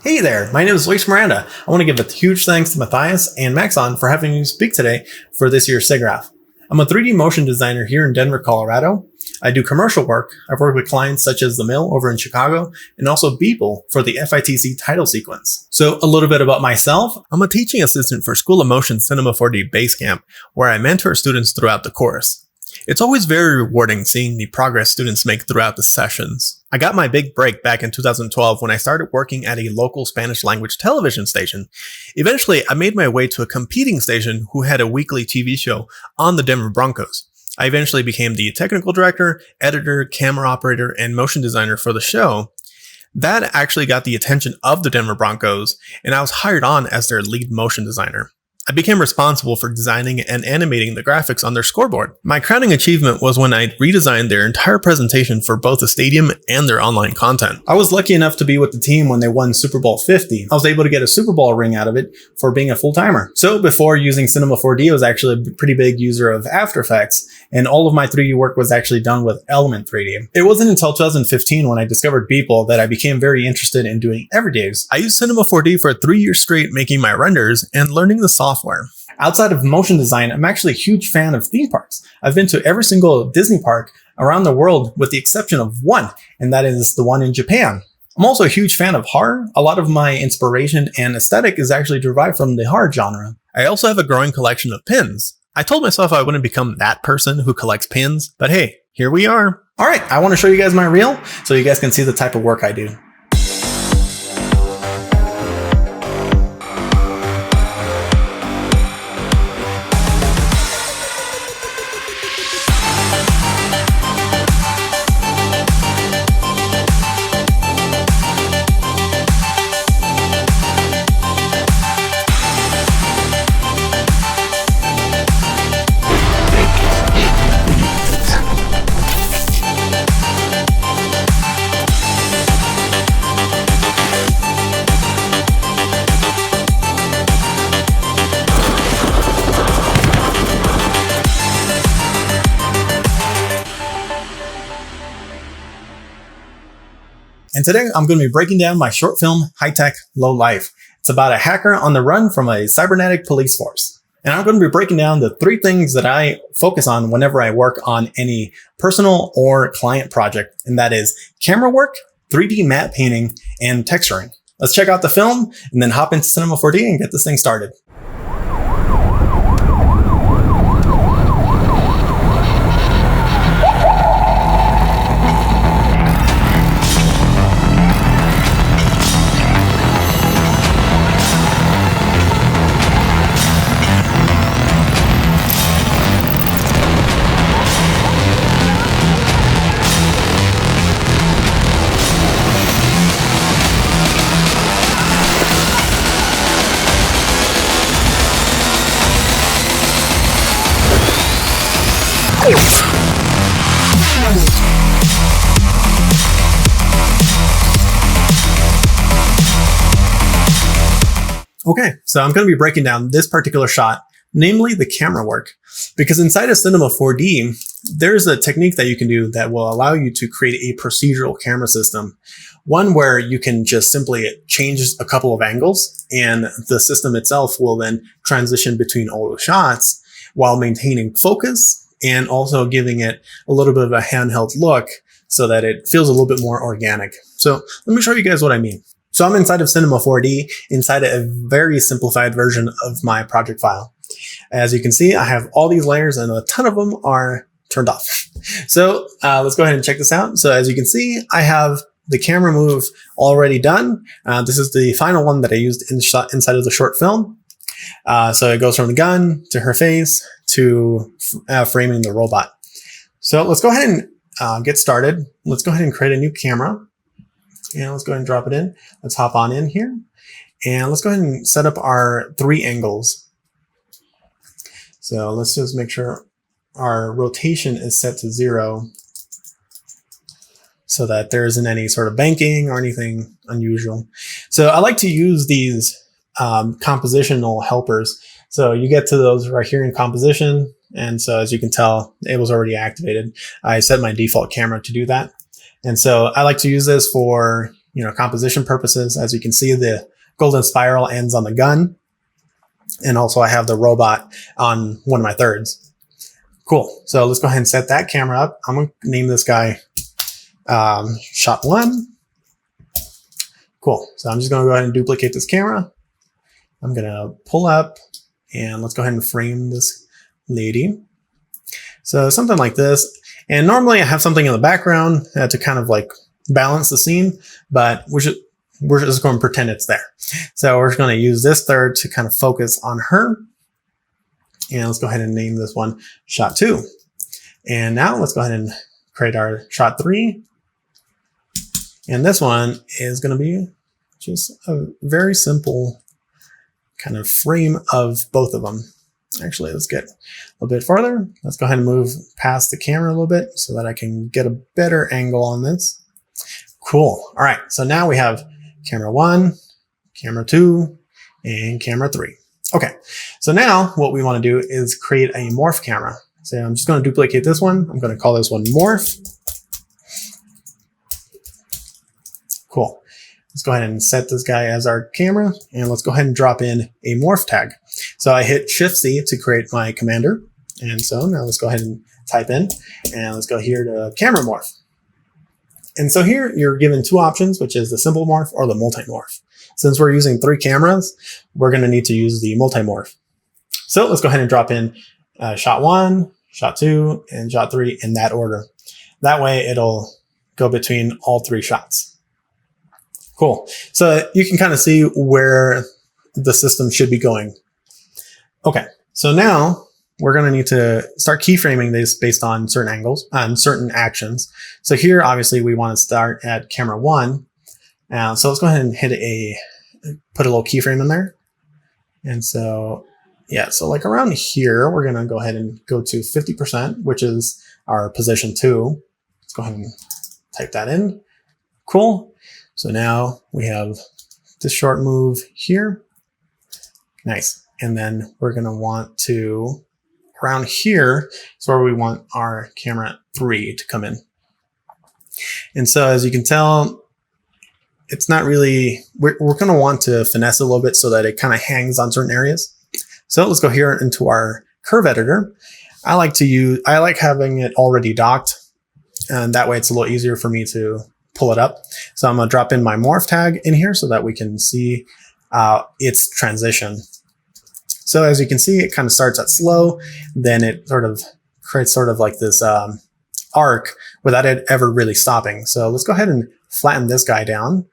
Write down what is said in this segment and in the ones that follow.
Hey there, my name is Miranda. I want to give a huge thanks to Matthias and Maxon for having me speak today for this year's SIGGRAPH. I'm a 3D motion designer here in Denver, Colorado. I do commercial work. I've worked with clients such as The Mill over in Chicago and also Beeple for the FITC title sequence. So a little bit about myself. I'm a teaching assistant for School of Motion Cinema 4D Basecamp, where I mentor students throughout the course. It's always very rewarding seeing the progress students make throughout the sessions. I got my big break back in 2012 when I started working at a local Spanish language television station. Eventually, I made my way to a competing station who had a weekly TV show on the Denver Broncos. I eventually became the technical director, editor, camera operator, and motion designer for the show. That actually got the attention of the Denver Broncos, and I was hired on as their lead motion designer. I became responsible for designing and animating the graphics on their scoreboard. My crowning achievement was when I redesigned their entire presentation for both the stadium and their online content. I was lucky enough to be with the team when they won Super Bowl 50. I was able to get a Super Bowl ring out of it for being a full-timer. So before using Cinema 4D, I was actually a pretty big user of After Effects, and all of my 3D work was actually done with Element 3D. It wasn't until 2015 when I discovered Beeple that I became very interested in doing everydays. I used Cinema 4D for 3 years straight making my renders and learning the software. Outside of motion design, I'm actually a huge fan of theme parks. I've been to every single Disney park around the world with the exception of one, and that is the one in Japan. I'm also a huge fan of horror. A lot of my inspiration and aesthetic is actually derived from the horror genre. I also have a growing collection of pins. I told myself I wouldn't become that person who collects pins, but hey, here we are. All right, I want to show you guys my reel so you guys can see the type of work I do. And today I'm going to be breaking down my short film, High Tech, Low Life. It's about a hacker on the run from a cybernetic police force. And I'm going to be breaking down the 3 things that I focus on whenever I work on any personal or client project. And that is camera work, 3D matte painting, and texturing. Let's check out the film and then hop into Cinema 4D and get this thing started. Okay, so I'm going to be breaking down this particular shot, namely the camera work, because inside of Cinema 4D, there's a technique that you can do that will allow you to create a procedural camera system. One where you can just simply change a couple of angles and the system itself will then transition between all the shots while maintaining focus and also giving it a little bit of a handheld look so that it feels a little bit more organic. So let me show you guys what I mean. So I'm inside of Cinema 4D, inside a very simplified version of my project file. As you can see, I have all these layers and a ton of them are turned off. So let's go ahead and check this out. So as you can see, I have the camera move already done. This is the final one that I used inside of the short film. So it goes from the gun to her face to framing the robot. So let's go ahead and get started. Let's go ahead and create a new camera. And let's go ahead and drop it in. Let's hop on in here. And let's go ahead and set up our 3 angles. So let's just make sure our rotation is set to 0 so that there isn't any sort of banking or anything unusual. So I like to use these compositional helpers. So you get to those right here in composition. And so as you can tell, it was already activated. I set my default camera to do that. And so I like to use this for, composition purposes. As you can see, the golden spiral ends on the gun. And also I have the robot on one of my thirds. Cool. So let's go ahead and set that camera up. I'm going to name this guy shot 1. Cool. So I'm just going to go ahead and duplicate this camera. I'm going to pull up and let's go ahead and frame this lady. So something like this. And normally I have something in the background to kind of like balance the scene, but we're just going to pretend it's there. So we're just going to use this third to kind of focus on her. And let's go ahead and name this one shot 2. And now let's go ahead and create our shot 3. And this one is going to be just a very simple kind of frame of both of them. Actually, let's get a little bit farther. Let's go ahead and move past the camera a little bit so that I can get a better angle on this. Cool. All right. So now we have camera 1, camera 2, and camera 3. Okay. So now what we want to do is create a morph camera. So I'm just going to duplicate this one. I'm going to call this one morph. Cool. Let's go ahead and set this guy as our camera, and let's go ahead and drop in a morph tag. So I hit Shift-C to create my commander. And so now let's go ahead and type in, and let's go here to camera morph. And so here you're given 2 options, which is the simple morph or the multi-morph. Since we're using 3 cameras, we're going to need to use the multi-morph. So let's go ahead and drop in shot 1, shot 2, and shot 3 in that order. That way it'll go between all 3 shots. Cool. So you can kind of see where the system should be going. Okay. So now we're going to need to start keyframing this based on certain angles, on certain actions. So here, obviously, we want to start at camera 1. So let's go ahead and put a little keyframe in there. And so, yeah, so like around here, we're going to go ahead and go to 50%, which is our position 2. Let's go ahead and type that in. Cool. So now we have this short move here. Nice. And then we're going to want to, around here is where we want our camera 3 to come in. And so as you can tell, it's not really, we're going to want to finesse it a little bit so that it kind of hangs on certain areas. So let's go here into our curve editor. I like having it already docked, and that way it's a little easier for me to pull it up. So I'm going to drop in my morph tag in here so that we can see its transition. So as you can see, it kind of starts at slow, then it sort of creates sort of like this arc without it ever really stopping. So let's go ahead and flatten this guy down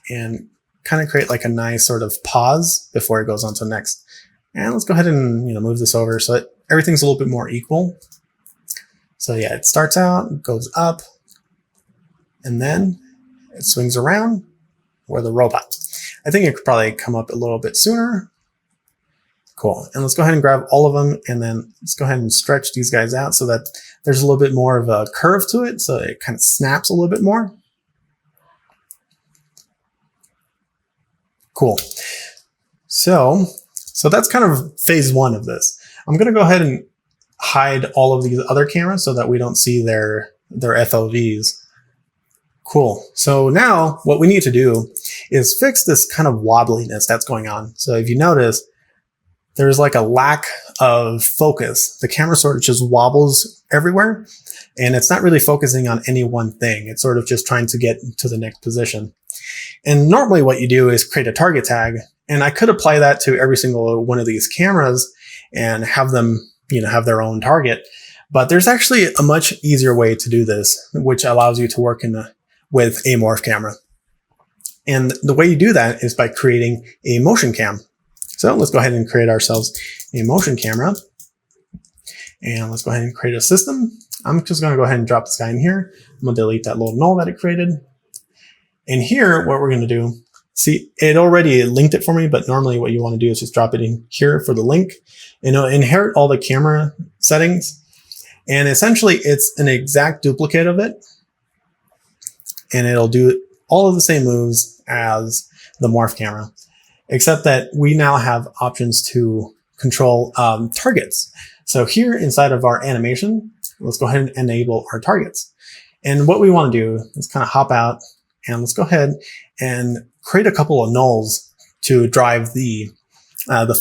and kind of create like a nice sort of pause before it goes on to the next. And let's go ahead and move this over so that everything's a little bit more equal. So yeah, it starts out, goes up, and then it swings around where the robot. I think it could probably come up a little bit sooner. Cool. And let's go ahead and grab all of them, and then let's go ahead and stretch these guys out so that there's a little bit more of a curve to it, so it kind of snaps a little bit more. Cool. So that's kind of phase 1 of this. I'm going to go ahead and hide all of these other cameras so that we don't see their FOVs. Cool. So now what we need to do is fix this kind of wobbliness that's going on. So if you notice, there's like a lack of focus. The camera sort of just wobbles everywhere, and it's not really focusing on any one thing. It's sort of just trying to get to the next position. And normally what you do is create a target tag, and I could apply that to every single one of these cameras and have them, have their own target. But there's actually a much easier way to do this, which allows you to work with a morph camera. And the way you do that is by creating a motion cam. So let's go ahead and create ourselves a motion camera. And let's go ahead and create a system. I'm just going to go ahead and drop this guy in here. I'm going to delete that little null that it created. And here, what we're going to do, see, it already linked it for me, but normally what you want to do is just drop it in here for the link. And it'll inherit all the camera settings. And essentially, it's an exact duplicate of it. And it'll do all of the same moves as the morph camera, except that we now have options to control targets. So here inside of our animation, let's go ahead and enable our targets. And what we want to do is kind of hop out and let's go ahead and create a couple of nulls to drive the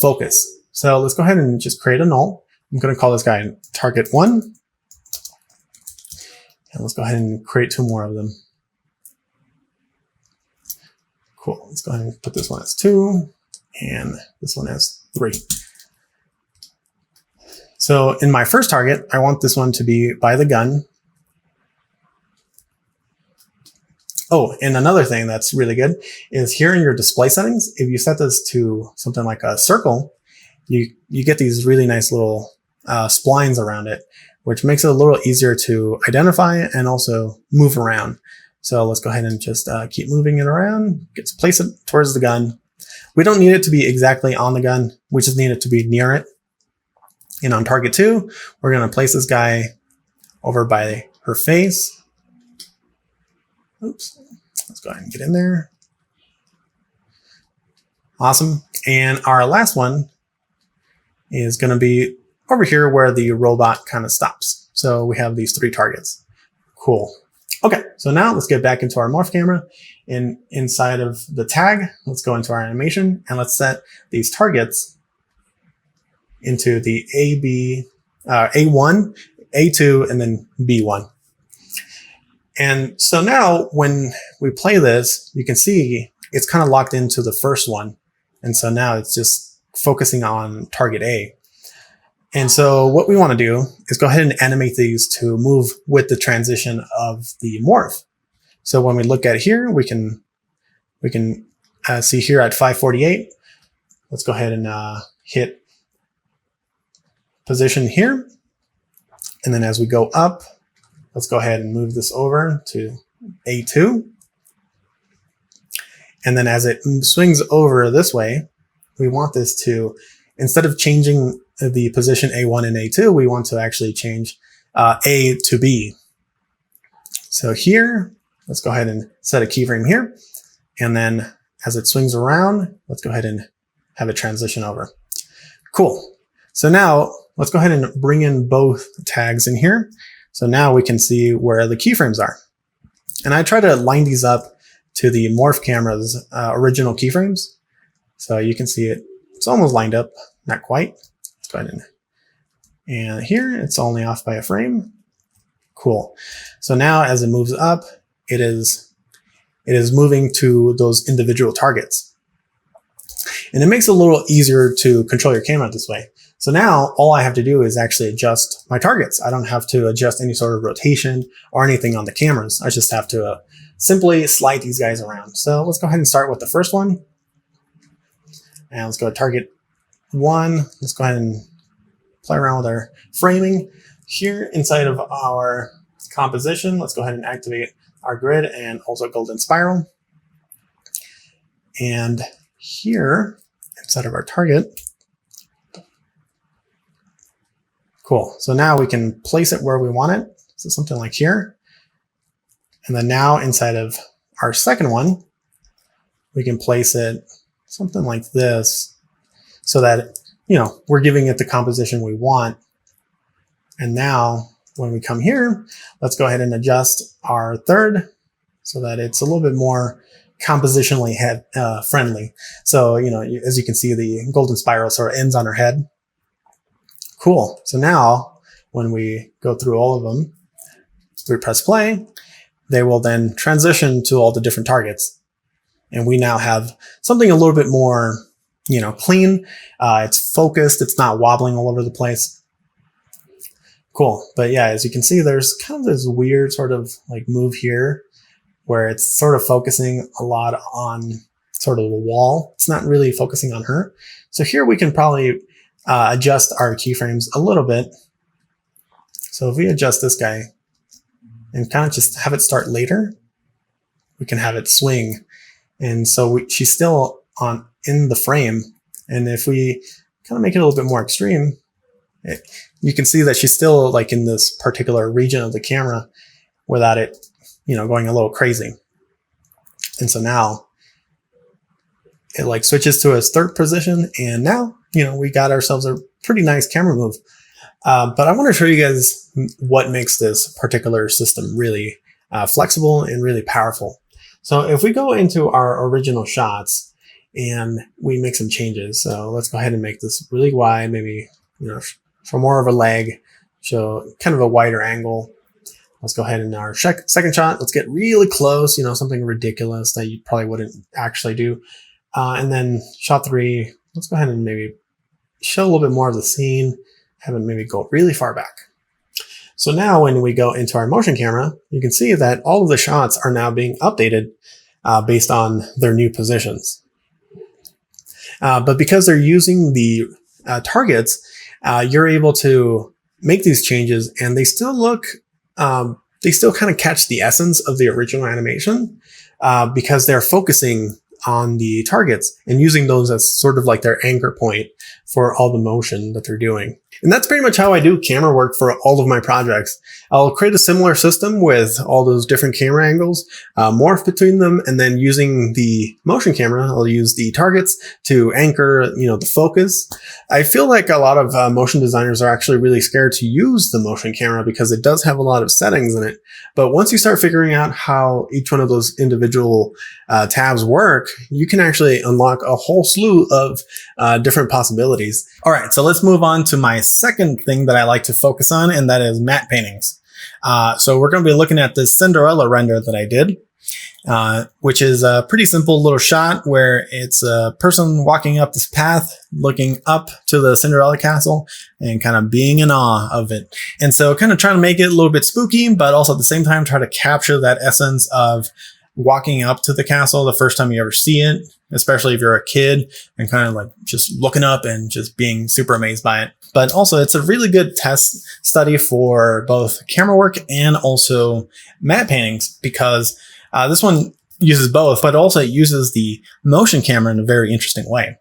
focus. So let's go ahead and just create a null. I'm going to call this guy target 1. And let's go ahead and create 2 more of them. Cool. Let's go ahead and put this one as 2 and this one as 3. So in my first target, I want this one to be by the gun. Oh, and another thing that's really good is here in your display settings, if you set this to something like a circle, you get these really nice little splines around it, which makes it a little easier to identify and also move around. So let's go ahead and just keep moving it around. Place it towards the gun. We don't need it to be exactly on the gun. We just need it to be near it. And on target 2, we're going to place this guy over by her face. Oops. Let's go ahead and get in there. Awesome. And our last one is going to be over here where the robot kind of stops. So we have these 3 targets. Cool. Okay, so now let's get back into our morph camera. And inside of the tag, let's go into our animation and let's set these targets into the A1, A2, and then B1. And so now when we play this, you can see it's kind of locked into the first one. And so now it's just focusing on target A. And so what we want to do is go ahead and animate these to move with the transition of the morph. So when we look at here, we can see here at 548. Let's go ahead and hit position here. And then as we go up, let's go ahead and move this over to A2. And then as it swings over this way, we want this to, instead of changing the position A1 and A2, we want to actually change A to B. So here, let's go ahead and set a keyframe here. And then as it swings around, let's go ahead and have it transition over. Cool. So now let's go ahead and bring in both tags in here. So now we can see where the keyframes are. And I try to line these up to the morph camera's original keyframes. So you can see it's almost lined up, not quite. Let's go ahead and here it's only off by a frame. Cool. So now as it moves up, it is moving to those individual targets. And it makes it a little easier to control your camera this way. So now all I have to do is actually adjust my targets. I don't have to adjust any sort of rotation or anything on the cameras. I just have to simply slide these guys around. So let's go ahead and start with the first one. And let's go to target 1. Let's go ahead and play around with our framing. Here inside of our composition, let's go ahead and activate our grid and also golden spiral. And here inside of our target, cool. So now we can place it where we want it. So something like here. And then now inside of our second one, we can place it something like this so that, we're giving it the composition we want. And now when we come here, let's go ahead and adjust our third so that it's a little bit more compositionally friendly. So, as you can see, the golden spiral sort of ends on her head. Cool. So now when we go through all of them, we press play, they will then transition to all the different targets. And we now have something a little bit more, clean. It's focused. It's not wobbling all over the place. Cool. But yeah, as you can see, there's kind of this weird sort of like move here where it's sort of focusing a lot on sort of the wall. It's not really focusing on her. So here we can probably adjust our keyframes a little bit. So if we adjust this guy and kind of just have it start later, we can have it swing. And so she's still in the frame. And if we kind of make it a little bit more extreme, you can see that she's still like in this particular region of the camera without it, going a little crazy. And so now it like switches to its third position. And now, we got ourselves a pretty nice camera move. But I want to show you guys what makes this particular system really flexible and really powerful. So if we go into our original shots and we make some changes, so let's go ahead and make this really wide, maybe, for more of a leg, so kind of a wider angle. Let's go ahead in our second shot. Let's get really close, something ridiculous that you probably wouldn't actually do. And then shot 3, let's go ahead and maybe show a little bit more of the scene, have it maybe go really far back. So now when we go into our motion camera, you can see that all of the shots are now being updated based on their new positions. But because they're using the targets, you're able to make these changes and they still look, they still kind of catch the essence of the original animation because they're focusing on the targets and using those as sort of like their anchor point for all the motion that they're doing. And that's pretty much how I do camera work for all of my projects. I'll create a similar system with all those different camera angles, morph between them, and then using the motion camera, I'll use the targets to anchor, the focus. I feel like a lot of motion designers are actually really scared to use the motion camera because it does have a lot of settings in it. But once you start figuring out how each one of those individual tabs work, you can actually unlock a whole slew of different possibilities. All right, so let's move on to my second thing that I like to focus on, and that is matte paintings. So we're going to be looking at this Cinderella render that I did, which is a pretty simple little shot where it's a person walking up this path, looking up to the Cinderella castle and kind of being in awe of it. And so kind of trying to make it a little bit spooky, but also at the same time try to capture that essence of walking up to the castle the first time you ever see it, especially if you're a kid and kind of like just looking up and just being super amazed by it. But also it's a really good test study for both camera work and also matte paintings because this one uses both, but also it uses the motion camera in a very interesting way.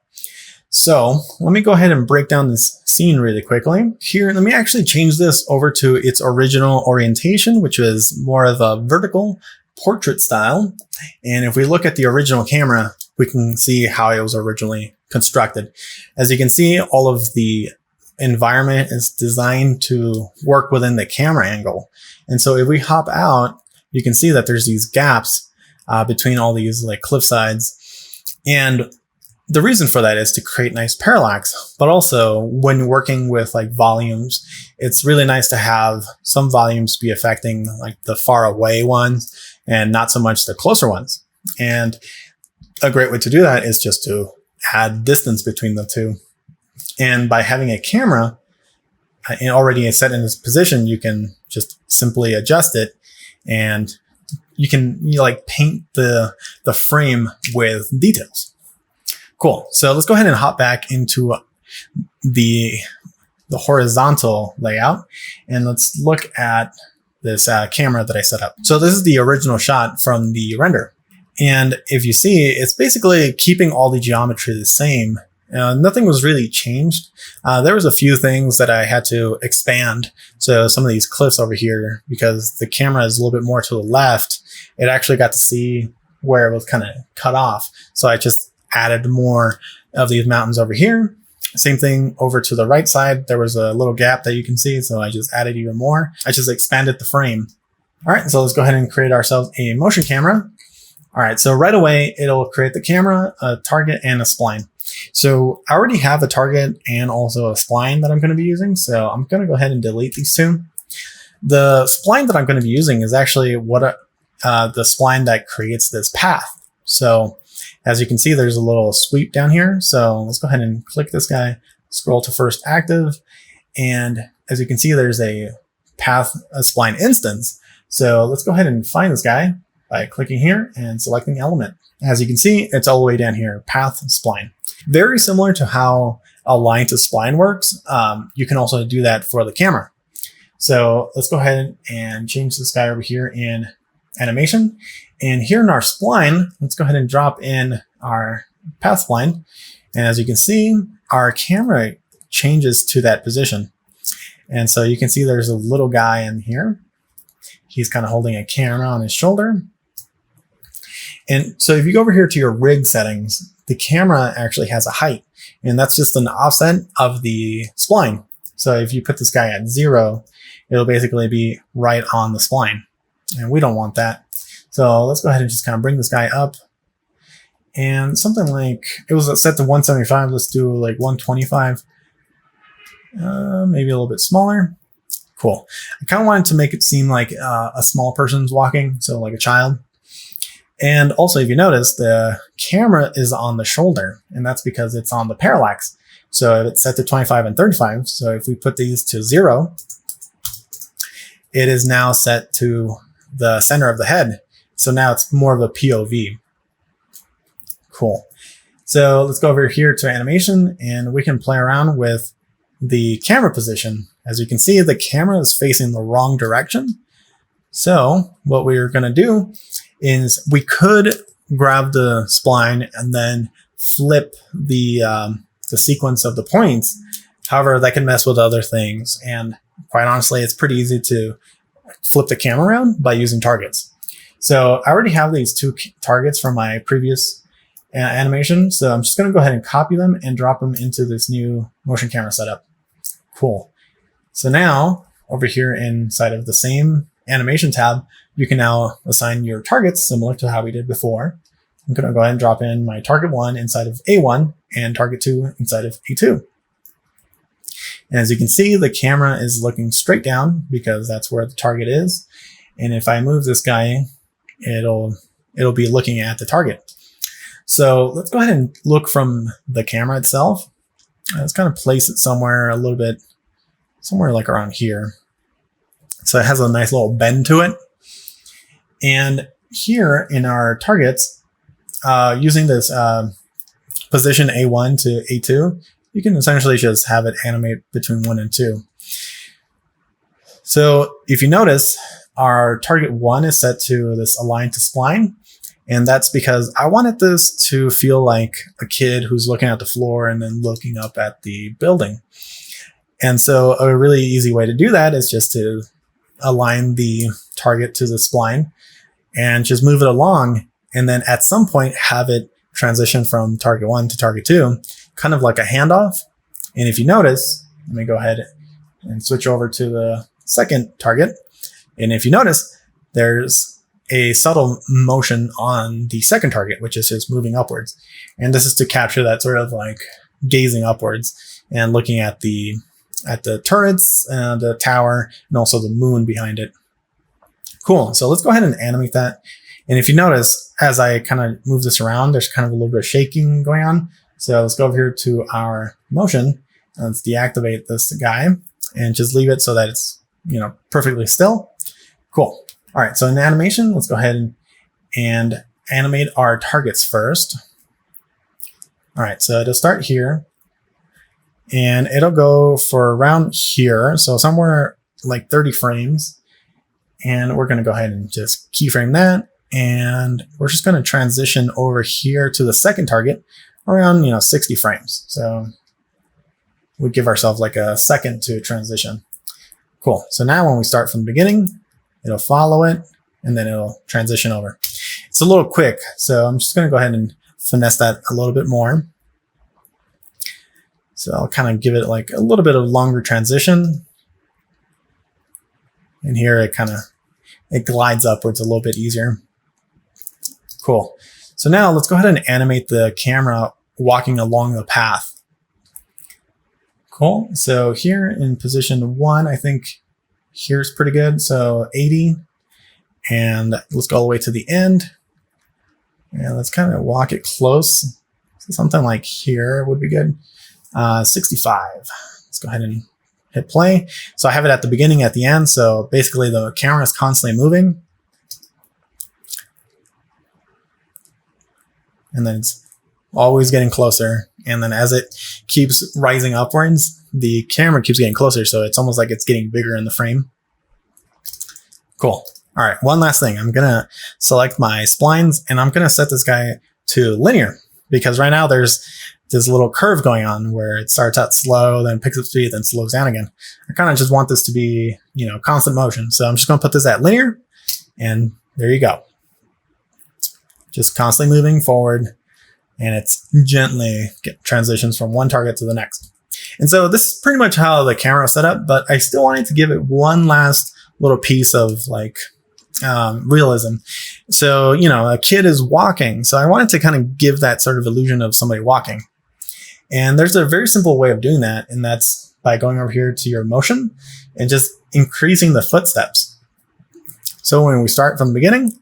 So let me go ahead and break down this scene really quickly. Here, let me actually change this over to its original orientation, which is more of a vertical portrait style. And if we look at the original camera, we can see how it was originally constructed. As you can see, all of the environment is designed to work within the camera angle. And so if we hop out, you can see that there's these gaps between all these like cliff sides. And the reason for that is to create nice parallax, but also when working with like volumes, it's really nice to have some volumes be affecting like the far away ones and not so much the closer ones. And a great way to do that is just to add distance between the two. And by having a camera already set in its position, you can just simply adjust it and you can paint the frame with details. Cool. So let's go ahead and hop back into the horizontal layout and let's look at this camera that I set up. So this is the original shot from the render. And if you see, it's basically keeping all the geometry the same. Nothing was really changed. There was a few things that I had to expand. So some of these cliffs over here, because the camera is a little bit more to the left, it actually got to see where it was kind of cut off. So I just added more of these mountains over here. Same thing over to the right side. There was a little gap that you can see. So I just added even more. I just expanded the frame. All right, so let's go ahead and create ourselves a motion camera. All right, so right away, it'll create the camera, a target, and a spline. So I already have a target and also a spline that I'm going to be using. So I'm going to go ahead and delete these two. The spline that I'm going to be using is actually the spline that creates this path. So as you can see, there's a little sweep down here. So let's go ahead and click this guy, scroll to first active. And as you can see, there's a path, a spline instance. So let's go ahead and find this guy by clicking here and selecting element. As you can see, it's all the way down here, path spline. Very similar to how a line to spline works. You can also do that for the camera. So let's go ahead and change this guy over here in animation. And here in our spline, let's go ahead and drop in our path spline. And as you can see, our camera changes to that position. And so you can see there's a little guy in here. He's kind of holding a camera on his shoulder. And so if you go over here to your rig settings, the camera actually has a height, and that's just an offset of the spline. So if you put this guy at 0, it'll basically be right on the spline. and we don't want that. So let's go ahead and just kind of bring this guy up. And something like, it was set to 175. Let's do like 125. Maybe a little bit smaller. Cool. I kind of wanted to make it seem like a small person's walking, so like a child. And also, if you notice, the camera is on the shoulder, and that's because it's on the parallax. So it's set to 25 and 35. So if we put these to 0, it is now set to the center of the head. So now it's more of a POV. Cool. So let's go over here to animation, and we can play around with the camera position. As you can see, the camera is facing the wrong direction. So what we're going to do is we could grab the spline and then flip the sequence of the points. However, that can mess with other things. And quite honestly, it's pretty easy to flip the camera around by using targets. So I already have these 2 targets from my previous animation. So I'm just going to go ahead and copy them and drop them into this new motion camera setup. Cool. So now over here inside of the same animation tab, you can now assign your targets similar to how we did before. I'm going to go ahead and drop in my target 1 inside of A1 and target 2 inside of A2. And as you can see, the camera is looking straight down because that's where the target is. And if I move this guy, it'll be looking at the target. So let's go ahead and look from the camera itself. Let's kind of place it somewhere a little bit, somewhere like around here. So it has a nice little bend to it. And here in our targets, using this position A1 to A2, you can essentially just have it animate between 1 and 2. So if you notice, our target 1 is set to this align to spline. And that's because I wanted this to feel like a kid who's looking at the floor and then looking up at the building. And so a really easy way to do that is just to align the target to the spline and just move it along. And then at some point have it transition from target 1 to target 2, kind of like a handoff. And if you notice, let me go ahead and switch over to the second target. And if you notice, there's a subtle motion on the second target, which is just moving upwards. And this is to capture that sort of like gazing upwards and looking at the turrets, the tower, and also the moon behind it. Cool. So let's go ahead and animate that. And if you notice, as I kind of move this around, there's kind of a little bit of shaking going on. So let's go over here to our motion. And let's deactivate this guy and just leave it so that it's, perfectly still. Cool. All right, so in animation, let's go ahead and animate our targets first. All right, so it'll start here, and it'll go for around here, so somewhere like 30 frames. And we're going to go ahead and just keyframe that, and we're just going to transition over here to the second target around 60 frames. So we give ourselves like a second to transition. Cool. So now when we start from the beginning, it'll follow it, and then it'll transition over. It's a little quick, so I'm just going to go ahead and finesse that a little bit more. So I'll kind of give it like a little bit of longer transition. And here it glides upwards a little bit easier. Cool. So now let's go ahead and animate the camera walking along the path. Cool. So here in position 1, I think here's pretty good. So 80, and let's go all the way to the end. And let's kind of walk it close. So something like here would be good. 65. Let's go ahead and hit play. So I have it at the beginning, at the end. So basically the camera is constantly moving. And then it's always getting closer. And then as it keeps rising upwards, the camera keeps getting closer. So it's almost like it's getting bigger in the frame. Cool. All right. One last thing. I'm going to select my splines, and I'm going to set this guy to linear, because right now there's this little curve going on where it starts out slow, then picks up speed, then slows down again. I kind of just want this to be, constant motion. So I'm just going to put this at linear, and there you go. Just constantly moving forward, and it's gently transitions from one target to the next. And so this is pretty much how the camera is set up, but I still wanted to give it one last little piece of like realism. So, a kid is walking. So I wanted to kind of give that sort of illusion of somebody walking. And there's a very simple way of doing that. And that's by going over here to your motion and just increasing the footsteps. So when we start from the beginning,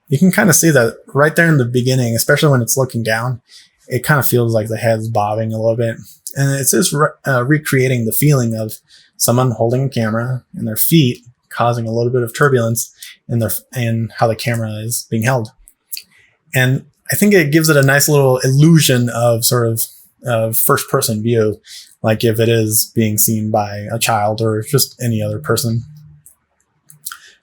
you can kind of see that right there in the beginning, especially when it's looking down, it kind of feels like the head's bobbing a little bit. And it's just recreating the feeling of someone holding a camera and their feet causing a little bit of turbulence in how the camera is being held. And I think it gives it a nice little illusion of sort of first person view, like if it is being seen by a child or just any other person.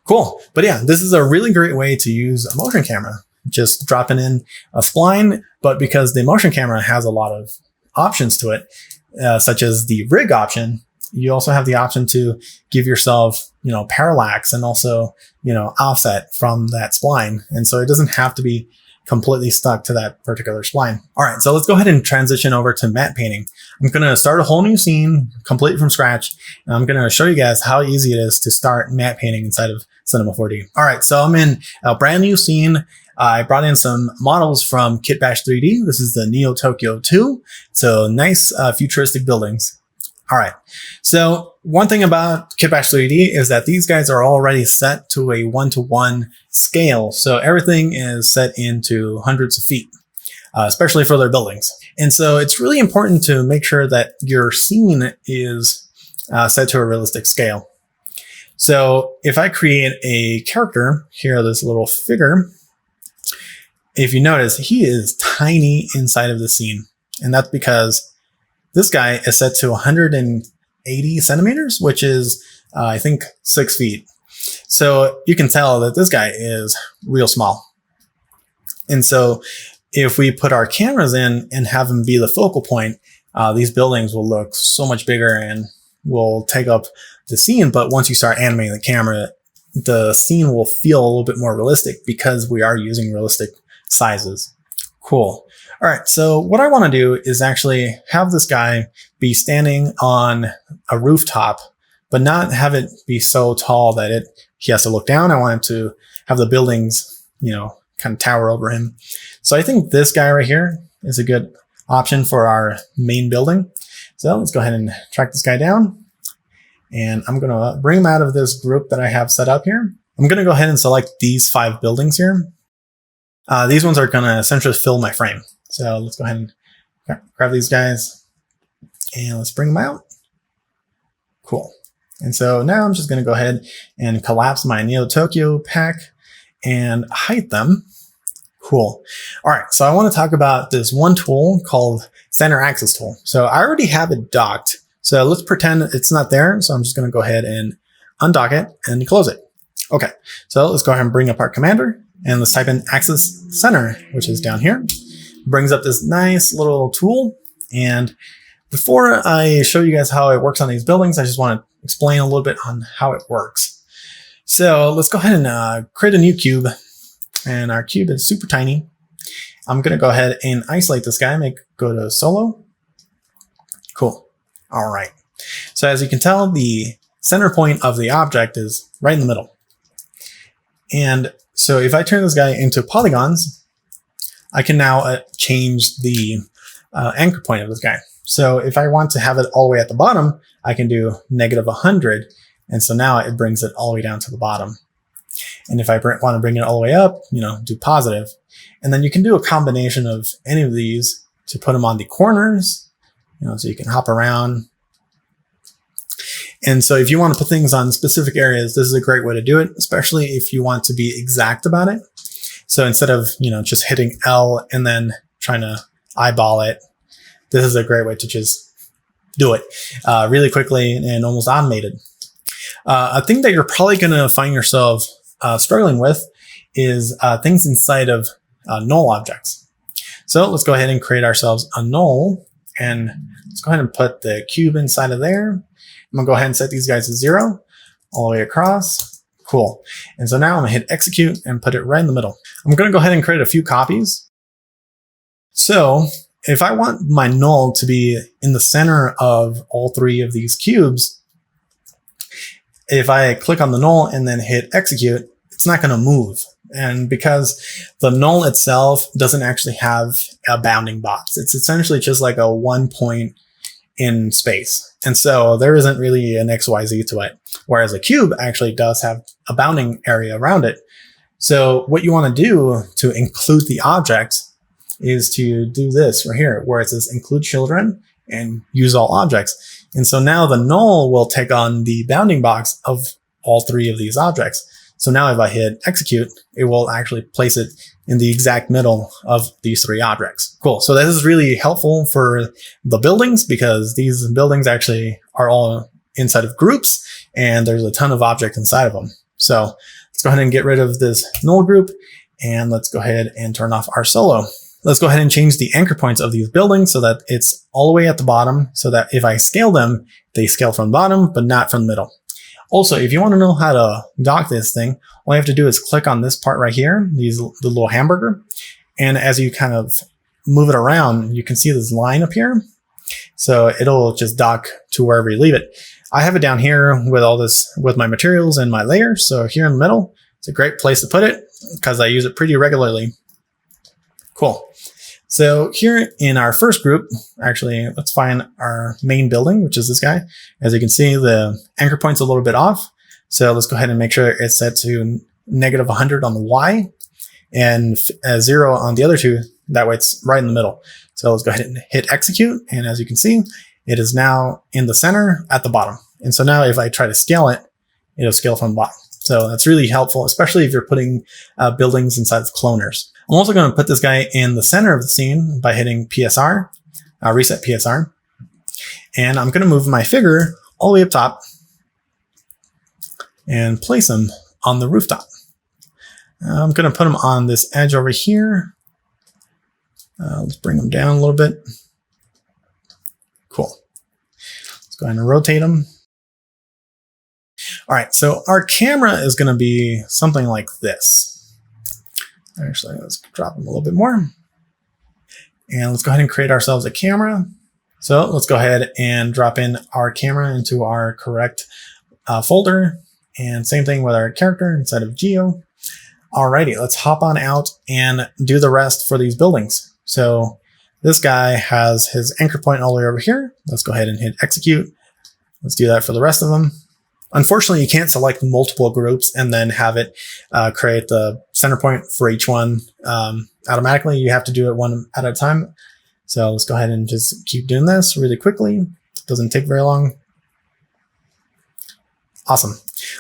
Cool. But yeah, this is a really great way to use a motion camera. Just dropping in a spline, but because the motion camera has a lot of options to it, such as the rig option, you also have the option to give yourself, parallax and also, offset from that spline. And so it doesn't have to be completely stuck to that particular spline. All right, so let's go ahead and transition over to matte painting. I'm going to start a whole new scene completely from scratch. And I'm going to show you guys how easy it is to start matte painting inside of Cinema 4D. All right, so I'm in a brand new scene. I brought in some models from Kitbash 3D. This is the Neo Tokyo 2. So nice futuristic buildings. All right. So one thing about Kitbash 3D is that these guys are already set to a 1-to-1 scale. So everything is set into hundreds of feet, especially for their buildings. And so it's really important to make sure that your scene is set to a realistic scale. So if I create a character here, this little figure, if you notice, he is tiny inside of the scene. And that's because this guy is set to 180 centimeters, which is, I think, 6 feet. So you can tell that this guy is real small. And so if we put our cameras in and have them be the focal point, these buildings will look so much bigger and will take up the scene. But once you start animating the camera, the scene will feel a little bit more realistic because we are using realistic sizes. Cool. All right. So what I want to do is actually have this guy be standing on a rooftop, but not have it be so tall that he has to look down. I want him to have the buildings, kind of tower over him. So I think this guy right here is a good option for our main building. So let's go ahead and track this guy down. And I'm going to bring him out of this group that I have set up here. I'm going to go ahead and select these 5 buildings here. These ones are going to essentially fill my frame. So let's go ahead and grab these guys and let's bring them out. Cool. And so now I'm just going to go ahead and collapse my Neo Tokyo pack and hide them. Cool. All right. So I want to talk about this one tool called Center Axis Tool. So I already have it docked. So let's pretend it's not there. So I'm just going to go ahead and undock it and close it. Okay. So let's go ahead and bring up our commander. And let's type in Axis Center, which is down here. Brings up this nice little tool. And before I show you guys how it works on these buildings, I just want to explain a little bit on how it works. So let's go ahead and create a new cube. And our cube is super tiny. I'm going to go ahead and isolate this guy. Go to solo. Cool. All right. So as you can tell, the center point of the object is right in the middle. And so if I turn this guy into polygons, I can now change the anchor point of this guy. So if I want to have it all the way at the bottom, I can do -100. And so now it brings it all the way down to the bottom. And if I want to bring it all the way up, do positive. And then you can do a combination of any of these to put them on the corners, so you can hop around. And so if you want to put things on specific areas, this is a great way to do it, especially if you want to be exact about it. So instead of, just hitting L and then trying to eyeball it, this is a great way to just do it really quickly and almost automated. A thing that you're probably going to find yourself struggling with is things inside of null objects. So let's go ahead and create ourselves a null, and let's go ahead and put the cube inside of there. I'm going to go ahead and set these guys to 0 all the way across. Cool. And so now I'm going to hit execute and put it right in the middle. I'm going to go ahead and create a few copies. So if I want my null to be in the center of all 3 of these cubes, if I click on the null and then hit execute, it's not going to move. And because the null itself doesn't actually have a bounding box, it's essentially just like a 1 point in space. And so there isn't really an XYZ to it. Whereas a cube actually does have a bounding area around it. So what you want to do to include the object is to do this right here, where it says include children and use all objects. And so now the null will take on the bounding box of all three of these objects. So now if I hit execute, it will actually place it in the exact middle of these three objects. Cool. So this is really helpful for the buildings because these buildings actually are all inside of groups and there's a ton of objects inside of them. So let's go ahead and get rid of this null group and let's go ahead and turn off our solo. Let's go ahead and change the anchor points of these buildings so that it's all the way at the bottom so that if I scale them, they scale from the bottom, but not from the middle. Also, if you want to know how to dock this thing, all you have to do is click on this part right here, the little hamburger. And as you kind of move it around, you can see this line up here. So it'll just dock to wherever you leave it. I have it down here with all this, with my materials and my layers. So here in the middle, it's a great place to put it because I use it pretty regularly. Cool. So here in our first group, actually, let's find our main building, which is this guy. As you can see, the anchor point's a little bit off. So let's go ahead and make sure it's set to negative 100 on the Y and 0 on the other two. That way it's right in the middle. So let's go ahead and hit execute. And as you can see, it is now in the center at the bottom. And so now if I try to scale it, it'll scale from the bottom. So that's really helpful, especially if you're putting buildings inside of cloners. I'm also going to put this guy in the center of the scene by hitting PSR, reset PSR. And I'm going to move my figure all the way up top and place him on the rooftop. I'm going to put him on this edge over here. Let's bring him down a little bit. Cool. Let's go ahead and rotate him. All right, so our camera is going to be something like this. Actually, let's drop them a little bit more. And let's go ahead and create ourselves a camera. So let's go ahead and drop in our camera into our correct folder. And same thing with our character inside of Geo. Alrighty, let's hop on out and do the rest for these buildings. So this guy has his anchor point all the way over here. Let's go ahead and hit execute. Let's do that for the rest of them. Unfortunately, you can't select multiple groups and then have it create the center point for each one automatically. You have to do it one at a time. So let's go ahead and just keep doing this really quickly. It doesn't take very long. Awesome.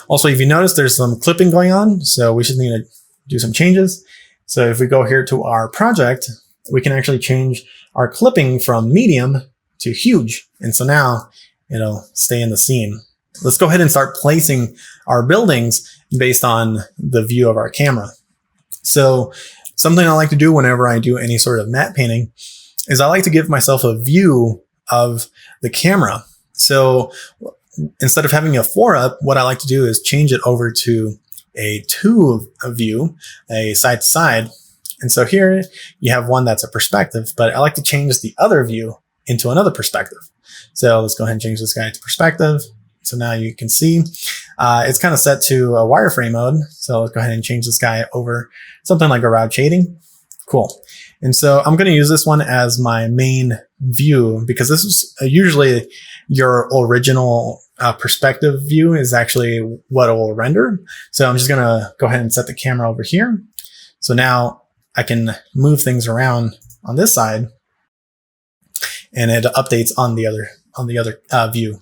Also, if you notice, there's some clipping going on, so we should need to do some changes. So if we go here to our project, we can actually change our clipping from medium to huge. And so now it'll stay in the scene. Let's go ahead and start placing our buildings based on the view of our camera. So something I like to do whenever I do any sort of matte painting is I like to give myself a view of the camera. So instead of having a 4-up, what I like to do is change it over to a 2 view, a side to side. And so here you have one that's a perspective, but I like to change the other view into another perspective. So let's go ahead and change this guy to perspective. So now you can see it's kind of set to a wireframe mode. So let's go ahead and change this guy over something like a route shading. Cool. And so I'm going to use this one as my main view because this is usually your original perspective view is actually what it will render. So I'm just going to go ahead and set the camera over here. So now I can move things around on this side and it updates on the other view.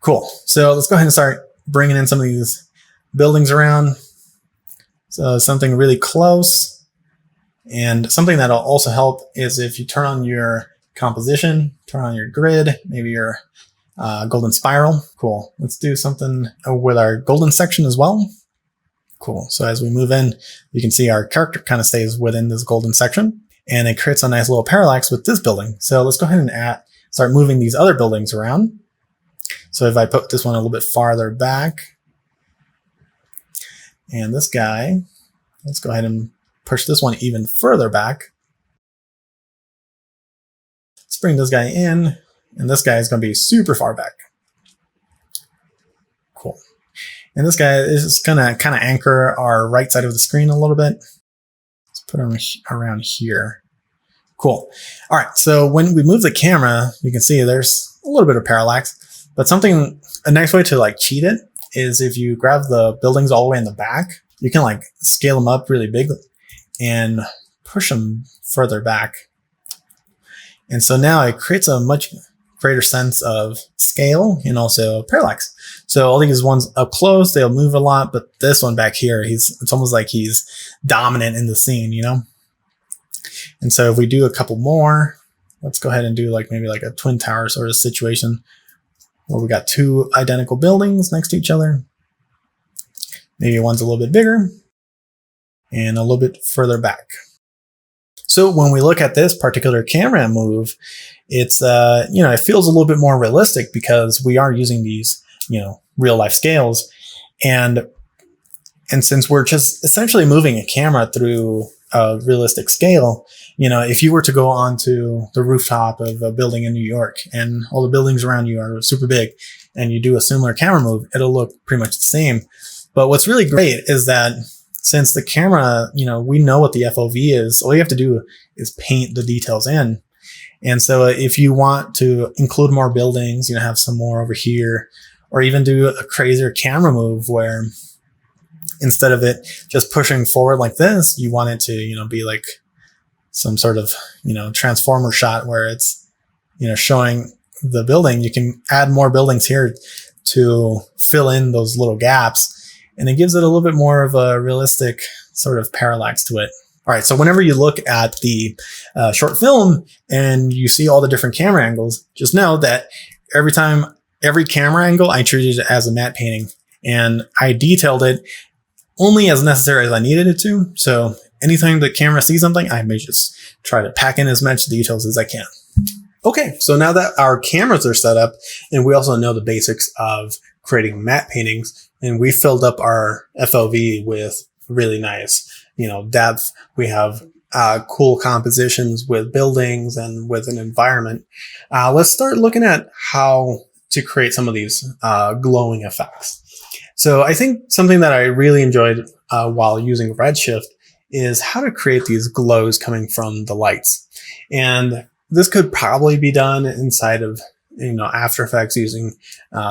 Cool. So let's go ahead and start bringing in some of these buildings around. So something really close. And something that'll also help is if you turn on your composition, turn on your grid, maybe your golden spiral. Cool. Let's do something with our golden section as well. Cool. So as we move in, you can see our character kind of stays within this golden section. And it creates a nice little parallax with this building. So let's go ahead and start moving these other buildings around. So if I put this one a little bit farther back, and this guy, let's go ahead and push this one even further back. Let's bring this guy in, and this guy is going to be super far back. Cool. And this guy is just gonna kind of anchor our right side of the screen a little bit. Let's put him around here. Cool. All right, so when we move the camera, you can see there's a little bit of parallax, but a nice way to like cheat it is if you grab the buildings all the way in the back, you can like scale them up really big and push them further back. And so now it creates a much greater sense of scale and also parallax. So all these ones up close, they'll move a lot, but this one back here, it's almost like he's dominant in the scene, you know? And so if we do a couple more, let's go ahead and do maybe a twin tower sort of situation where we got two identical buildings next to each other. Maybe one's a little bit bigger and a little bit further back. So when we look at this particular camera move, it's, it feels a little bit more realistic because we are using these, real life scales. And since we're just essentially moving a camera through a realistic scale, if you were to go onto the rooftop of a building in New York and all the buildings around you are super big and you do a similar camera move, it'll look pretty much the same. But what's really great is that since the camera, we know what the FOV is, all you have to do is paint the details in. And so if you want to include more buildings, have some more over here, or even do a crazier camera move where instead of it just pushing forward like this, you want it to, be like some sort of, transformer shot where it's, showing the building. You can add more buildings here to fill in those little gaps. And it gives it a little bit more of a realistic sort of parallax to it. All right, so whenever you look at the short film and you see all the different camera angles, just know that every camera angle, I treated it as a matte painting. And I detailed it only as necessary as I needed it to. So anytime the camera sees something, I may just try to pack in as much details as I can. Okay, so now that our cameras are set up and we also know the basics of creating matte paintings, and we filled up our FOV with really nice, depth. We have cool compositions with buildings and with an environment. Let's start looking at how to create some of these glowing effects. So I think something that I really enjoyed while using Redshift is how to create these glows coming from the lights. And this could probably be done inside of After Effects using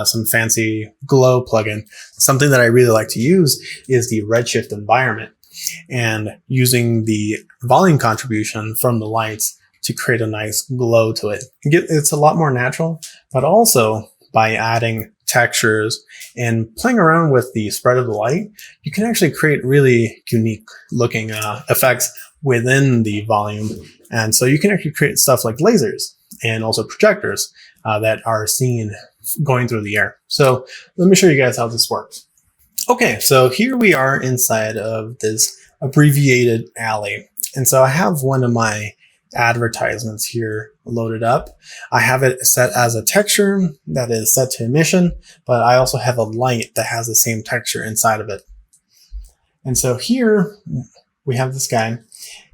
some fancy glow plugin. Something that I really like to use is the Redshift environment and using the volume contribution from the lights to create a nice glow to it. It's a lot more natural, but also by adding textures and playing around with the spread of the light, you can actually create really unique looking effects within the volume. And so you can actually create stuff like lasers and also projectors that are seen going through the air. So let me show you guys how this works. Okay, so here we are inside of this abbreviated alley. And so I have one of my advertisements here loaded up. I have it set as a texture that is set to emission, but I also have a light that has the same texture inside of it. And so here we have this guy.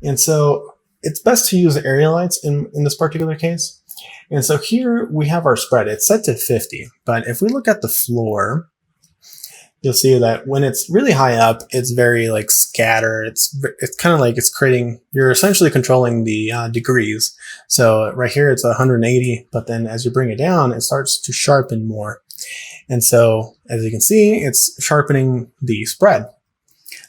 And so it's best to use area lights in this particular case. And so here we have our spread. It's set to 50, but if we look at the floor, you'll see that when it's really high up, it's very scattered. It's kind of like it's creating, you're essentially controlling the degrees. So right here, it's 180, but then as you bring it down, it starts to sharpen more. And so as you can see, it's sharpening the spread.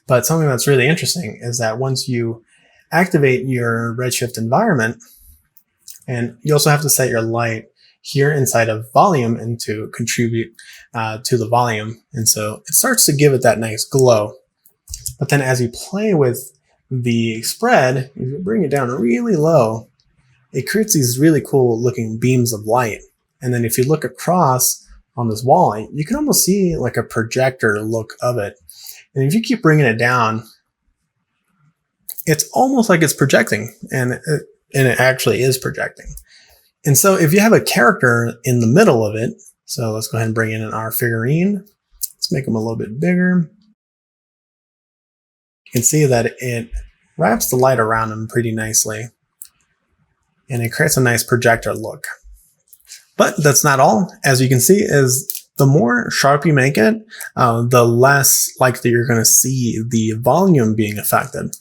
But something that's really interesting is that once you activate your Redshift environment, and you also have to set your light here inside of volume and to contribute to the volume. And so it starts to give it that nice glow. But then as you play with the spread, if you bring it down really low, it creates these really cool looking beams of light. And then if you look across on this wall, you can almost see like a projector look of it. And if you keep bringing it down, it's almost like it's projecting, and it actually is projecting. And so if you have a character in the middle of it, so let's go ahead and bring in our figurine. Let's make them a little bit bigger. You can see that it wraps the light around them pretty nicely, and it creates a nice projector look. But that's not all. As you can see, as the more sharp you make it, the less likely you're going to see the volume being affected.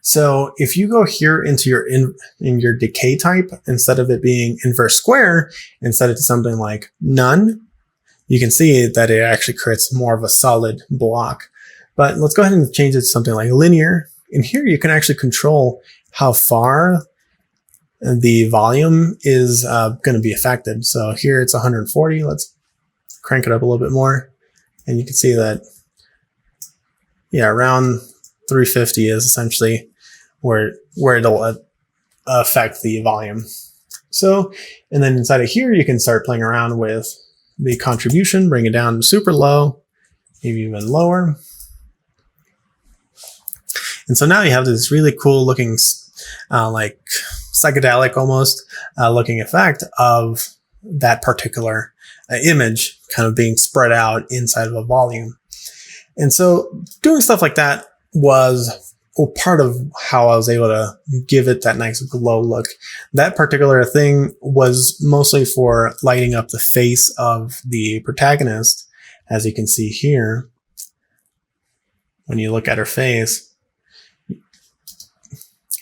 So if you go here into your in your decay type, instead of it being inverse square, and set it to something like none, you can see that it actually creates more of a solid block. But let's go ahead and change it to something like linear. And here you can actually control how far the volume is going to be affected. So here it's 140. Let's crank it up a little bit more. And you can see that, yeah, around 350 is essentially where it'll affect the volume. So, and then inside of here, you can start playing around with the contribution, bring it down super low, maybe even lower. And so now you have this really cool looking, like psychedelic almost looking effect of that particular image kind of being spread out inside of a volume. And so doing stuff like that was part of how I was able to give it that nice glow look. That particular thing was mostly for lighting up the face of the protagonist. As you can see here, when you look at her face,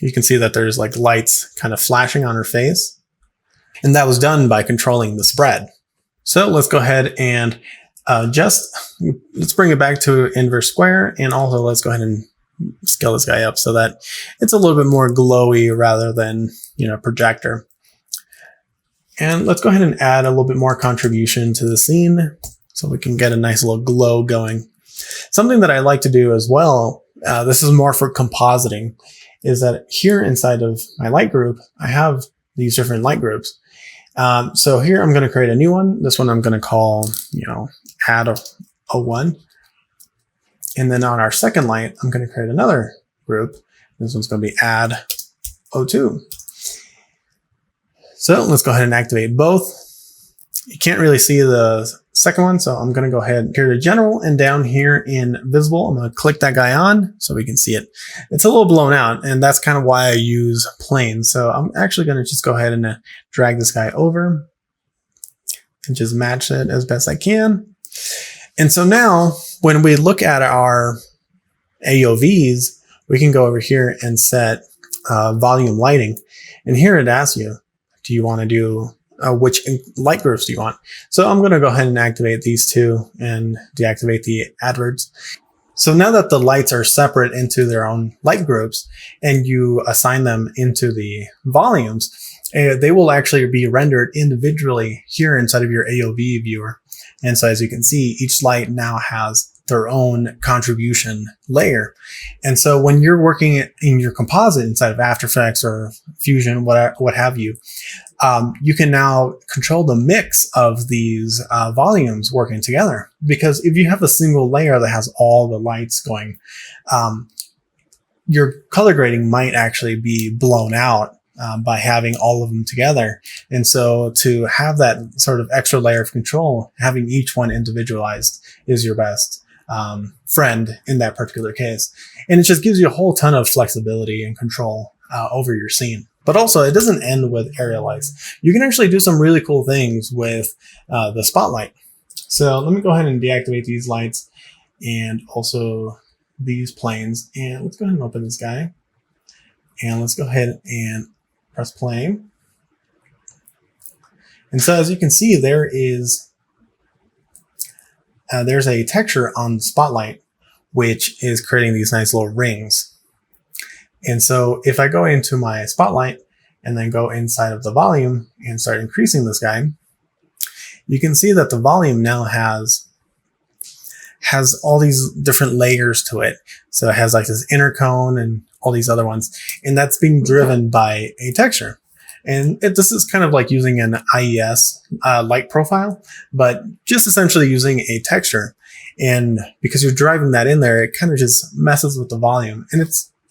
you can see that there's like lights kind of flashing on her face. And that was done by controlling the spread. So let's go ahead and let's bring it back to inverse square. And also let's go ahead and scale this guy up so that it's a little bit more glowy rather than, projector. And let's go ahead and add a little bit more contribution to the scene so we can get a nice little glow going. Something that I like to do as well, this is more for compositing, is that here inside of my light group, I have these different light groups. So here I'm going to create a new one. This one I'm going to call, add a 1. And then on our second light, I'm going to create another group. This one's going to be add O2. So let's go ahead and activate both. You can't really see the second one, so I'm going to go ahead here to general, and down here in visible, I'm going to click that guy on so we can see it. It's a little blown out, and that's kind of why I use plane. So I'm actually going to just go ahead and drag this guy over and just match it as best I can. And so now when we look at our AOVs, we can go over here and set volume lighting. And here it asks you, do you want to do which light groups do you want? So I'm going to go ahead and activate these two and deactivate the adverts. So now that the lights are separate into their own light groups and you assign them into the volumes, they will actually be rendered individually here inside of your AOV viewer. And so as you can see, each light now has their own contribution layer. And so when you're working in your composite inside of After Effects or Fusion, what have you, you can now control the mix of these volumes working together. Because if you have a single layer that has all the lights going, your color grading might actually be blown out by having all of them together. And so to have that sort of extra layer of control, having each one individualized is your best friend in that particular case. And it just gives you a whole ton of flexibility and control over your scene. But also, it doesn't end with area lights. You can actually do some really cool things with the spotlight. So let me go ahead and deactivate these lights and also these planes. And let's go ahead and open this guy. And let's go ahead and press play. And so as you can see, there's a texture on the spotlight, which is creating these nice little rings. And so if I go into my spotlight and then go inside of the volume and start increasing this guy, you can see that the volume now has all these different layers to it. So it has like this inner cone and all these other ones, and that's being driven by a texture. And this is kind of like using an IES light profile, but just essentially using a texture. And because you're driving that in there, it kind of just messes with the volume. And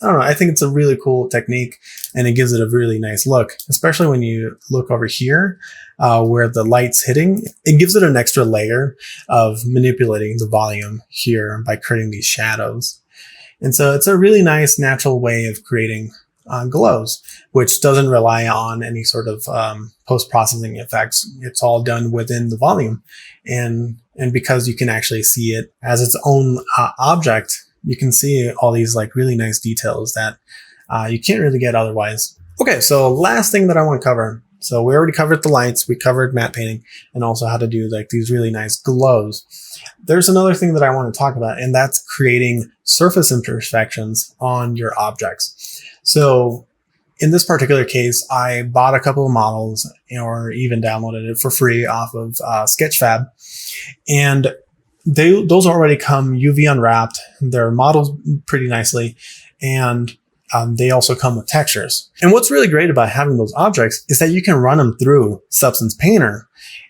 I don't know, I think it's a really cool technique, and it gives it a really nice look, especially when you look over here where the light's hitting. It gives it an extra layer of manipulating the volume here by creating these shadows. And so it's a really nice natural way of creating glows, which doesn't rely on any sort of post-processing effects. It's all done within the volume. And because you can actually see it as its own object, you can see all these like really nice details that you can't really get otherwise. Okay, so last thing that I want to cover. So we already covered the lights, we covered matte painting, and also how to do like these really nice glows. There's another thing that I want to talk about, and that's creating surface imperfections on your objects. So in this particular case, I bought a couple of models or even downloaded it for free off of Sketchfab. And those already come UV unwrapped. They're modeled pretty nicely. And they also come with textures. And what's really great about having those objects is that you can run them through Substance Painter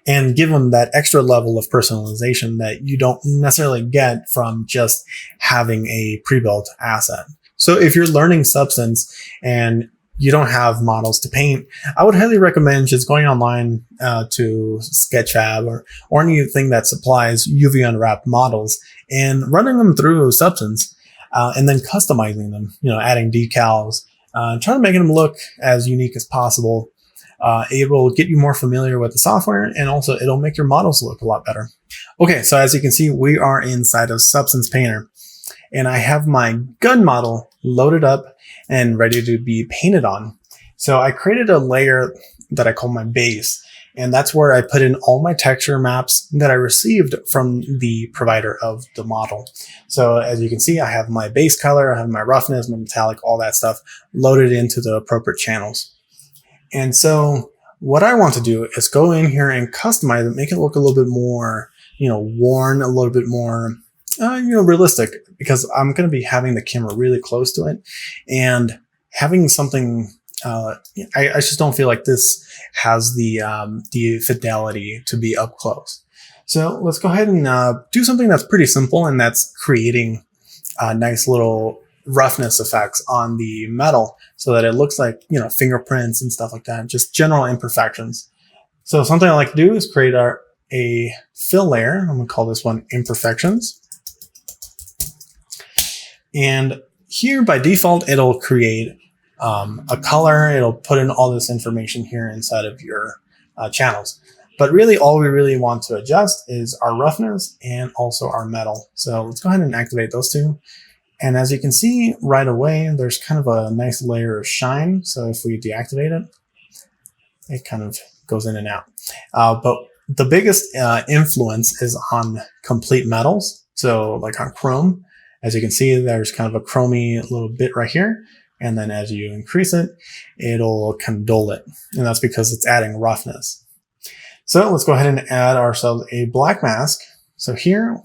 and give them that extra level of personalization that you don't necessarily get from just having a pre-built asset. So if you're learning Substance and you don't have models to paint, I would highly recommend just going online to Sketchfab or anything that supplies UV unwrapped models and running them through Substance. And then customizing them, adding decals, trying to make them look as unique as possible. It will get you more familiar with the software, and also it'll make your models look a lot better. Okay, so as you can see, we are inside of Substance Painter, and I have my gun model loaded up and ready to be painted on. So I created a layer that I call my base. And that's where I put in all my texture maps that I received from the provider of the model. So as you can see, I have my base color, I have my roughness, my metallic, all that stuff loaded into the appropriate channels. And so what I want to do is go in here and customize it, make it look a little bit more, worn, a little bit more, realistic, because I'm going to be having the camera really close to it and having something. I just don't feel like this has the fidelity to be up close. So let's go ahead and do something that's pretty simple, and that's creating nice little roughness effects on the metal so that it looks like, fingerprints and stuff like that, just general imperfections. So something I like to do is create a fill layer. I'm going to call this one Imperfections. And here by default, it'll create a color. It'll put in all this information here inside of your channels. But really, all we really want to adjust is our roughness and also our metal. So let's go ahead and activate those two. And as you can see right away, there's kind of a nice layer of shine. So if we deactivate it, it kind of goes in and out. But the biggest influence is on complete metals. So like on chrome, as you can see, there's kind of a chromy little bit right here. And then as you increase it, it'll kind of dull it. And that's because it's adding roughness. So let's go ahead and add ourselves a black mask. So here,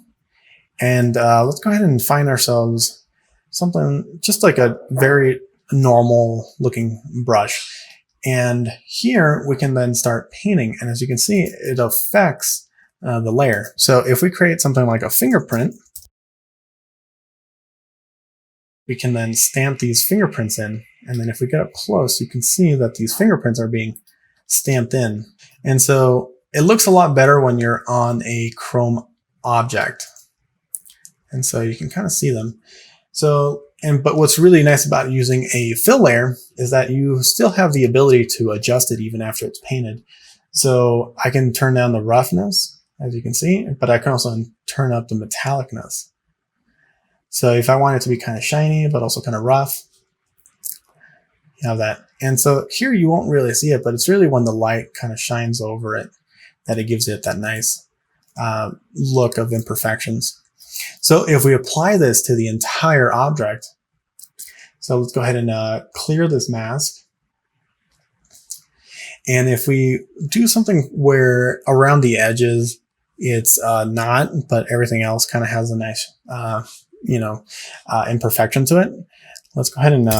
and let's go ahead and find ourselves something just like a very normal looking brush. And here we can then start painting. And as you can see, it affects the layer. So if we create something like a fingerprint, we can then stamp these fingerprints in. And then if we get up close, you can see that these fingerprints are being stamped in. And so it looks a lot better when you're on a chrome object. And so you can kind of see them. But what's really nice about using a fill layer is that you still have the ability to adjust it even after it's painted. So I can turn down the roughness, as you can see, but I can also turn up the metallicness. So if I want it to be kind of shiny, but also kind of rough, you have that. And so here you won't really see it, but it's really when the light kind of shines over it that it gives it that nice look of imperfections. So if we apply this to the entire object, so let's go ahead and clear this mask. And if we do something where around the edges, it's not, but everything else kind of has a nice imperfection to it. Let's go ahead and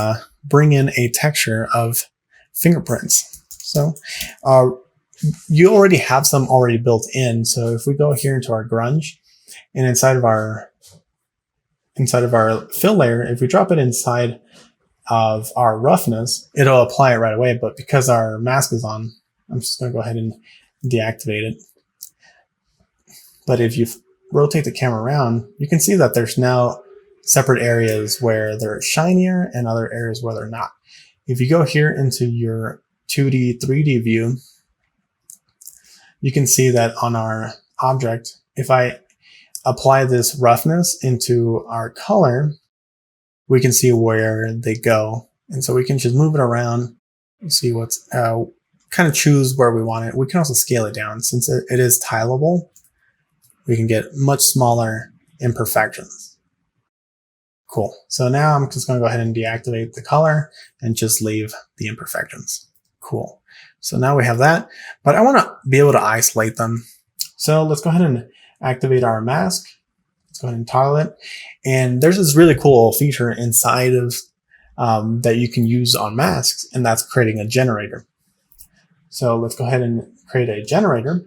bring in a texture of fingerprints. So you already have some already built in. So if we go here into our grunge and inside of our fill layer, if we drop it inside of our roughness, it'll apply it right away. But because our mask is on, I'm just going to go ahead and deactivate it. But if you rotate the camera around, you can see that there's now separate areas where they're shinier and other areas where they're not. if you go here into your 2D, 3D view, you can see that on our object, if I apply this roughness into our color, we can see where they go. And so we can just move it around and see what's, kind of choose where we want it. We can also scale it down. Since it is tileable, we can get much smaller imperfections. Cool. So now I'm just going to go ahead and deactivate the color and just leave the imperfections. Cool. So now we have that, but I want to be able to isolate them. So let's go ahead and activate our mask. Let's go ahead and toggle it. And there's this really cool feature inside of that you can use on masks, and that's creating a generator. So let's go ahead and create a generator.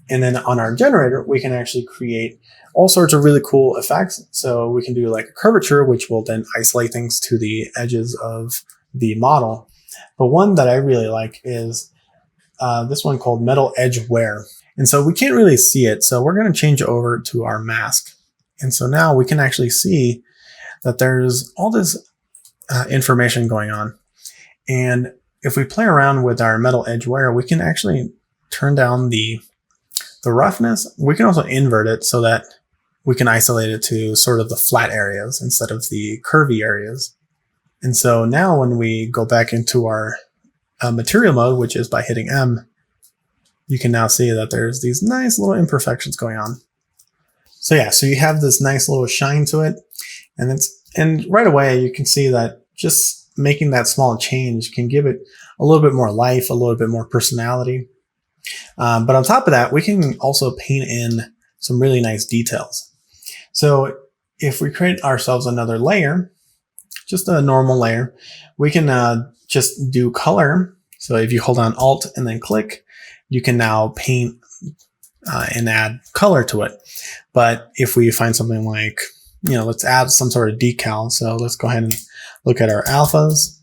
And then on our generator, we can actually create all sorts of really cool effects. So we can do like a curvature, which will then isolate things to the edges of the model. But one that I really like is this one called Metal Edge Wear. And so we can't really see it. So we're going to change over to our mask. And so now we can actually see that there's all this information going on. And if we play around with our Metal Edge Wear, we can actually turn down the roughness. We can also invert it so that we can isolate it to sort of the flat areas instead of the curvy areas. And so now when we go back into our material mode, which is by hitting M, you can now see that there's these nice little imperfections going on. So yeah, so you have this nice little shine to it. And right away, you can see that just making that small change can give it a little bit more life, a little bit more personality. But on top of that, we can also paint in some really nice details. So if we create ourselves another layer, just a normal layer, we can just do color. So if you hold on Alt and then click, you can now paint and add color to it. But if we find something like, let's add some sort of decal. So let's go ahead and look at our alphas.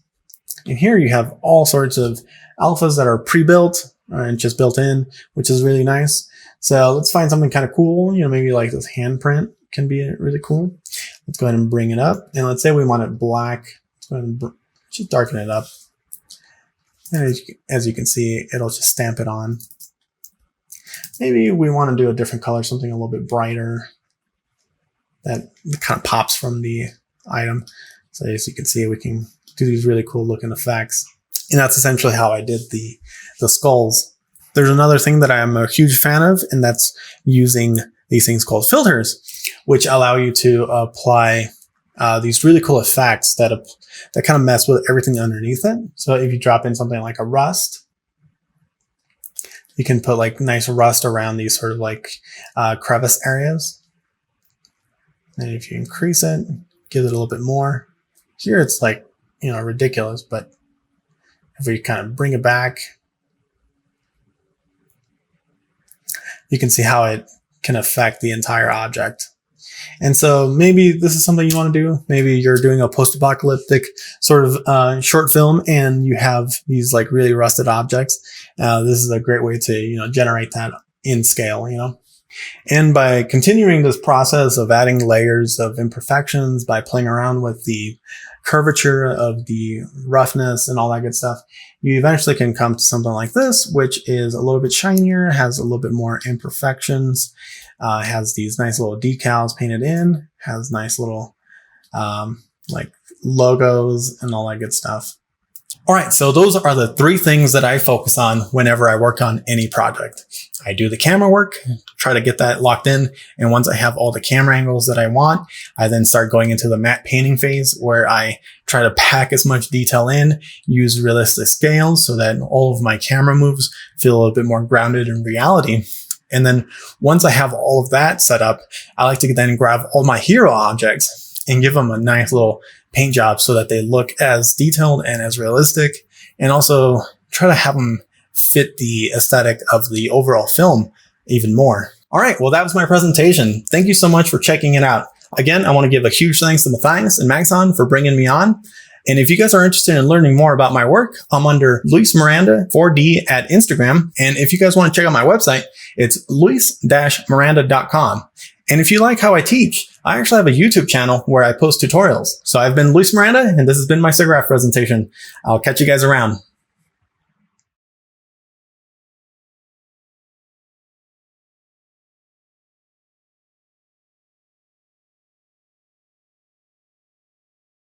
And here you have all sorts of alphas that are pre-built and just built in, which is really nice. So let's find something kind of cool. Maybe like this handprint can be really cool. Let's go ahead and bring it up. And let's say we want it black. Let's go ahead and just darken it up. And as you can see, it'll just stamp it on. Maybe we want to do a different color, something a little bit brighter that kind of pops from the item. So as you can see, we can do these really cool looking effects. And that's essentially how I did the skulls. There's another thing that I'm a huge fan of, and that's using these things called filters, which allow you to apply these really cool effects that kind of mess with everything underneath it. So if you drop in something like a rust, you can put like nice rust around these sort of like crevice areas. And if you increase it, give it a little bit more. Here it's like, ridiculous, but if we kind of bring it back, you can see how it can affect the entire object. And so maybe this is something you want to do. Maybe you're doing a post-apocalyptic sort of short film and you have these like really rusted objects. This is a great way to, generate that in scale, And by continuing this process of adding layers of imperfections, by playing around with the curvature of the roughness and all that good stuff, you eventually can come to something like this, which is a little bit shinier, has a little bit more imperfections, has these nice little decals painted in, has nice little like logos and all that good stuff. All right, so those are the 3 things that I focus on whenever I work on any project. I do the camera work, try to get that locked in. And once I have all the camera angles that I want, I then start going into the matte painting phase where I try to pack as much detail in, use realistic scales so that all of my camera moves feel a little bit more grounded in reality. And then once I have all of that set up, I like to then grab all my hero objects and give them a nice little paint job so that they look as detailed and as realistic, and also try to have them fit the aesthetic of the overall film even more. All right, well, that was my presentation. Thank you so much for checking it out. Again, I want to give a huge thanks to Matthias and Maxon for bringing me on. And if you guys are interested in learning more about my work, I'm under Luis Miranda 4D at Instagram. And if you guys want to check out my website, it's luis-miranda.com. And if you like how I teach, I actually have a YouTube channel where I post tutorials. So I've been Luis Miranda, and this has been my SIGGRAPH presentation. I'll catch you guys around.